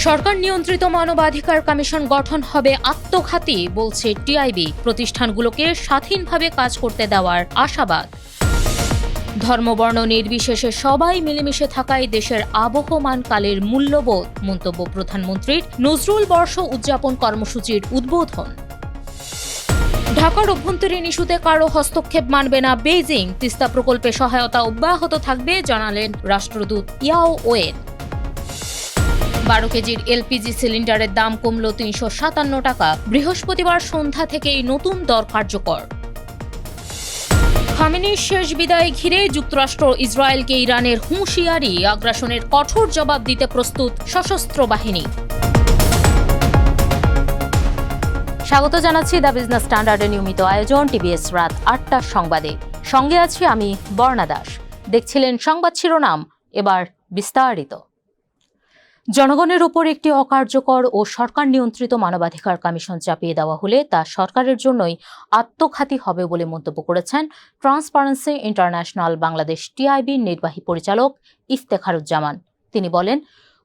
সরকার নিয়ন্ত্রিত মানবাধিকার কমিশন গঠন হবে আত্মঘাতী বলছে টিআইবি। প্রতিষ্ঠানগুলোকে স্বাধীনভাবে কাজ করতে দেওয়ার আশাবাদ। ধর্মবর্ণ নির্বিশেষে সবাই মিলেমিশে থাকাই দেশের আবহমান কালের মূল্যবোধ মন্তব্য প্রধানমন্ত্রীর। নজরুল বর্ষ উদযাপন কর্মসূচির উদ্বোধন। ঢাকার অভ্যন্তরীণ ইস্যুতে কারো হস্তক্ষেপ মানবে না বেইজিং। তিস্তা প্রকল্পে সহায়তা অব্যাহত থাকবে জানালেন রাষ্ট্রদূত ইয়াও ওয়েন। 12 কেজির এলপিজি সিলিন্ডারের দাম কমল 357 টাকা। বৃহস্পতিবার সন্ধ্যা থেকেই নতুন দর কার্যকর। খামেনির শেষ বিদায় ঘিরে যুক্তরাষ্ট্র ইসরায়েলকে ইরানের হুঁশিয়ারি। আগ্রাসনের কঠোর জবাব দিতে প্রস্তুত সশস্ত্র বাহিনী। স্বাগত জানাচ্ছি দ্য বিজনেস স্ট্যান্ডার্ডের নিয়মিত আয়োজন টিবিএস রাত ৮টার সংবাদে। সঙ্গে আছি আমি বর্ণা দাস। দেখছিলেন সংবাদ শিরোনাম, এবার বিস্তারিত। জনগণের ওপর একটি অকার্যকর ও সরকার নিয়ন্ত্রিত মানবাধিকার কমিশন চাপিয়ে দেওয়া হলে তা সরকারের জন্যই আত্মঘাতী হবে বলে মন্তব্য করেছেন ট্রান্সপারেন্সি ইন্টারন্যাশনাল বাংলাদেশ টিআইবির নির্বাহী পরিচালক ইফতেখারুজ্জামান। তিনি বলেন,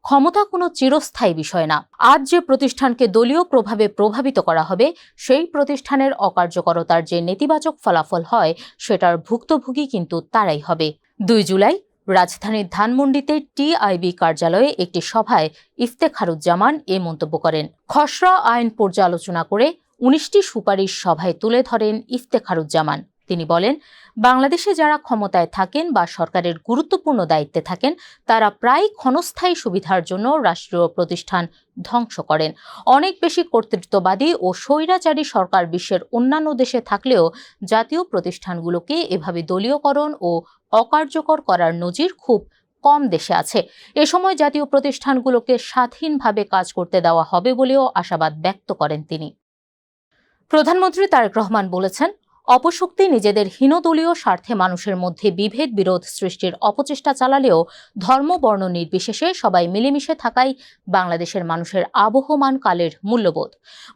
ক্ষমতা কোনো চিরস্থায়ী বিষয় না। আজ যে প্রতিষ্ঠানকে দলীয় প্রভাবে প্রভাবিত করা হবে, সেই প্রতিষ্ঠানের অকার্যকরতার যে নেতিবাচক ফলাফল হয়, সেটার ভুক্তভোগী কিন্তু তারাই হবে। 2 জুলাই রাজধানীর ধানমন্ডিতে টিআইবি কার্যালয়ে একটি সভায় ইফতেখারুজ্জামান এ মন্তব্য করেন। খসড়া আইন পর্যালোচনা করে 19টি সুপারিশ সভায় তুলে ধরেন ইফতেখারুজ্জামান। তিনি বলেন, বাংলাদেশে যারা ক্ষমতায় থাকেন বা সরকারের গুরুত্বপূর্ণ দায়িত্বে থাকেন, তারা প্রায় ক্ষণস্থায়ী সুবিধার জন্য রাষ্ট্রীয় প্রতিষ্ঠান ধ্বংস করেন। অনেক বেশি কর্তৃত্ববাদী ও স্বৈরাচারী সরকার বিশ্বের অন্যান্য দেশে থাকলেও জাতীয় প্রতিষ্ঠানগুলোকে এভাবে দলীয়করণ ও অকার্যকর করার নজির খুব কম দেশে আছে। এ সময় জাতীয় প্রতিষ্ঠানগুলোকে স্বাধীনভাবে কাজ করতে দেওয়া হবে বলেও আশাবাদ ব্যক্ত করেন তিনি। প্রধানমন্ত্রী তারেক রহমান বলেছেন, অপশক্তি নিজেদের হীনদলীয় স্বার্থে মানুষের মধ্যে বিভেদ বিরোধ সৃষ্টির অপচেষ্টা চালালেও ধর্ম বর্ণ নির্বিশেষে সবাই মিলেমিশে থাকাই বাংলাদেশের মানুষের আবহমান কালের মূল্যবোধ।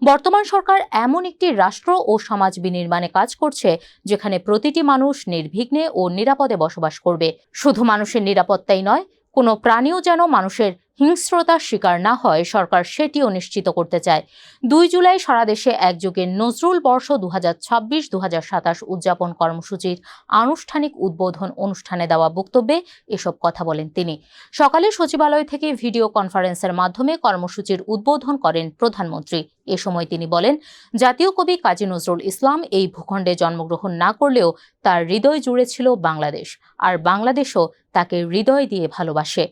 বর্তমান সরকার এমন একটি রাষ্ট্র ও সমাজ বিনির্মাণে কাজ করছে, যেখানে প্রতিটি মানুষ নির্বিঘ্নে ও নিরাপদে বসবাস করবে। শুধু মানুষের নিরাপত্তাই নয়, কোনো প্রাণীও যেন মানুষের হিংস্রতার শিকার না হয়, সরকার সেটিও নিশ্চিত করতে চায়। 2 জুলাই সারা দেশে একযোগে নজরুল বর্ষ 2026-2027 উদযাপন কর্মসূচির আনুষ্ঠানিক উদ্বোধন অনুষ্ঠানে দেওয়া বক্তব্যে এসব কথা বলেন তিনি। সকালে সচিবালয় থেকে ভিডিও কনফারেন্সের মাধ্যমে কর্মসূচির উদ্বোধন করেন প্রধানমন্ত্রী। এ সময় তিনি বলেন, জাতীয় কবি কাজী নজরুল ইসলাম এই ভূখণ্ডে জন্মগ্রহণ না করলেও তার হৃদয় জুড়ে ছিল বাংলাদেশ, আর বাংলাদেশও তাকে হৃদয় দিয়ে ভালোবাসে।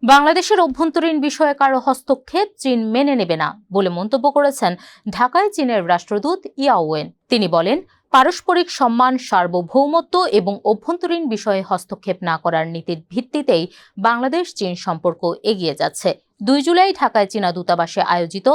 বাংলাদেশের অভ্যন্তরীণ বিষয়ে কারো হস্তক্ষেপ চীন মেনে নেবে না বলে মন্তব্য করেছেন ঢাকায় চীনের রাষ্ট্রদূত ইয়াও ওয়েন। তিনি বলেন, পারস্পরিক সম্মান, সার্বভৌমত্ব এবং অভ্যন্তরীণ বিষয়ে হস্তক্ষেপ না করার নীতির ভিত্তিতেই বাংলাদেশ চীন সম্পর্ক এগিয়ে যাচ্ছে। 2 জুলাই ঢাকায় চীনা দূতাবাসে আয়োজিত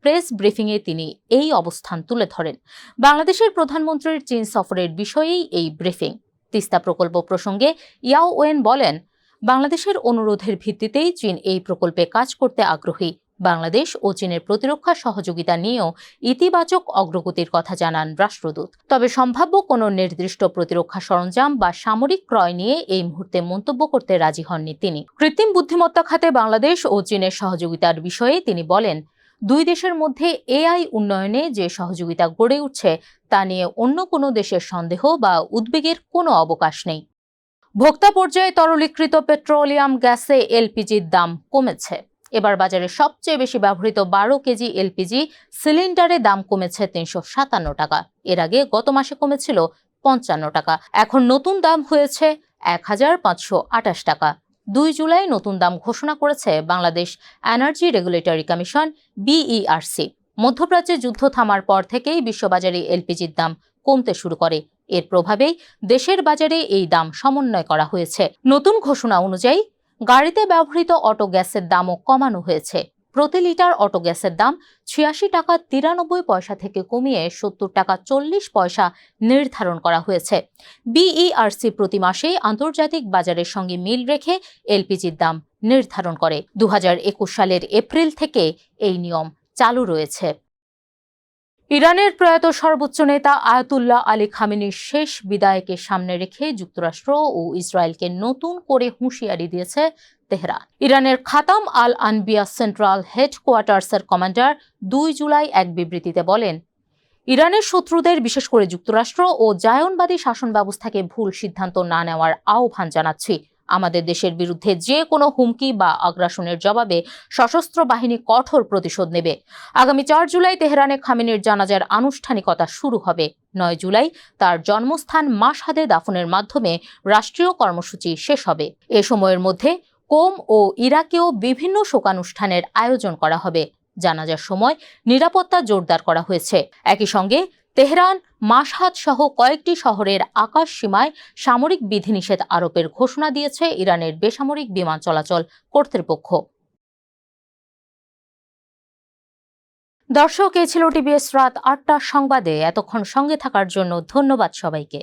প্রেস ব্রিফিংয়ে তিনি এই অবস্থান তুলে ধরেন। বাংলাদেশের প্রধানমন্ত্রীর চীন সফরের বিষয়েই এই ব্রিফিং। তিস্তা প্রকল্প প্রসঙ্গে ইয়াও ওয়েন বলেন, বাংলাদেশের অনুরোধের ভিত্তিতেই চীন এই প্রকল্পে কাজ করতে আগ্রহী। বাংলাদেশ ও চীনের প্রতিরক্ষা সহযোগিতা নিয়েও ইতিবাচক অগ্রগতির কথা জানান রাষ্ট্রদূত। তবে সম্ভাব্য কোনো নির্দিষ্ট প্রতিরক্ষা সরঞ্জাম বা সামরিক ক্রয় নিয়ে এই মুহূর্তে মন্তব্য করতে রাজি হননি তিনি। কৃত্রিম বুদ্ধিমত্তা খাতে বাংলাদেশ ও চীনের সহযোগিতার বিষয়ে তিনি বলেন, 2 দেশের মধ্যে এআই উন্নয়নে যে সহযোগিতা গড়ে উঠছে, তা নিয়ে অন্য কোনো দেশের সন্দেহ বা উদ্বেগের কোনো অবকাশ নেই। ভোক্তা পর্যায়ে তরলীকৃত পেট্রোলিয়াম গ্যাসে এলপিজির দাম কমেছে। এবার বাজারে সবচেয়ে বেশি ব্যবহৃত 12 কেজি এলপিজি সিলিন্ডারে দাম কমেছে 357 টাকা। এর আগে গত মাসে কমেছিল 55 টাকা। এখন নতুন দাম হয়েছে 1528 টাকা। 2 জুলাই নতুন দাম ঘোষণা করেছে Bangladesh energy regulatory commission BERC. মধ্যপ্রাচ্যে যুদ্ধ থামার পর থেকেই বিশ্ববাজারে এলপিজির দাম কমতে শুরু করে। এর প্রভাবেই দেশের বাজারে এই দাম সমন্বয় করা হয়েছে। নতুন ঘোষণা অনুযায়ী গাড়িতে ব্যবহৃত অটো গ্যাসের দামও কমানো হয়েছে। প্রতি লিটার অটো গ্যাসের দাম 86 টাকা 93 পয়সা থেকে কমিয়ে 70 টাকা 40 পয়সা নির্ধারণ করা হয়েছে। বিইআরসি প্রতি মাসেই আন্তর্জাতিক বাজারের সঙ্গে মিল রেখে এলপিজির দাম নির্ধারণ করে। 2021 সালের এপ্রিল থেকে এই নিয়ম চালু রয়েছে। ইরানের প্রয়াত সর্বোচ্চ নেতা আয়াতুল্লাহ আলী খামেনির শেষ বিদায়কে সামনে রেখে যুক্তরাষ্ট্র ও ইসরায়েলকে নতুন করে হুঁশিয়ারি দিয়েছে তেহরান। ইরানের খাতাম আল আনবিয়া সেন্ট্রাল হেডকোয়ার্টার্সের কমান্ডার ২ জুলাই এক বিবৃতিতে বলেন, ইরানের শত্রুদের বিশেষ করে যুক্তরাষ্ট্র ও জায়নবাদী শাসন ব্যবস্থাকে ভুল সিদ্ধান্ত না নেওয়ার আহ্বান জানাচ্ছি। আমাদের দেশের বিরুদ্ধে যে কোনো হুমকি বা আগ্রাসনের জবাবে সশস্ত্র বাহিনী কঠোর প্রতিশোধ নেবে। আগামী ৪ জুলাই তেহরানে খামেনির জানাজার আনুষ্ঠানিকতা শুরু হবে। ৯ জুলাই তার জন্মস্থান মাশহাদে দাফনের মাধ্যমে রাষ্ট্রীয় কর্মসূচি শেষ হবে। এ সময়ের মধ্যে কোম ও ইরাকেও বিভিন্ন শোকানুষ্ঠানের আয়োজন করা হবে। জানাজার সময় নিরাপত্তা জোরদার করা হয়েছে। একই সঙ্গে তেহরান, মাশহাদ সহ কয়েকটি শহরের আকাশ সীমায় সামরিক বিধিনিষেধ আরোপের ঘোষণা দিয়েছে ইরানের বেসামরিক বিমান চলাচল কর্তৃপক্ষ। দর্শক, এই ছিল টিবিএস রাত ৮টার সংবাদে। এতক্ষণ সঙ্গে থাকার জন্য ধন্যবাদ সবাইকে।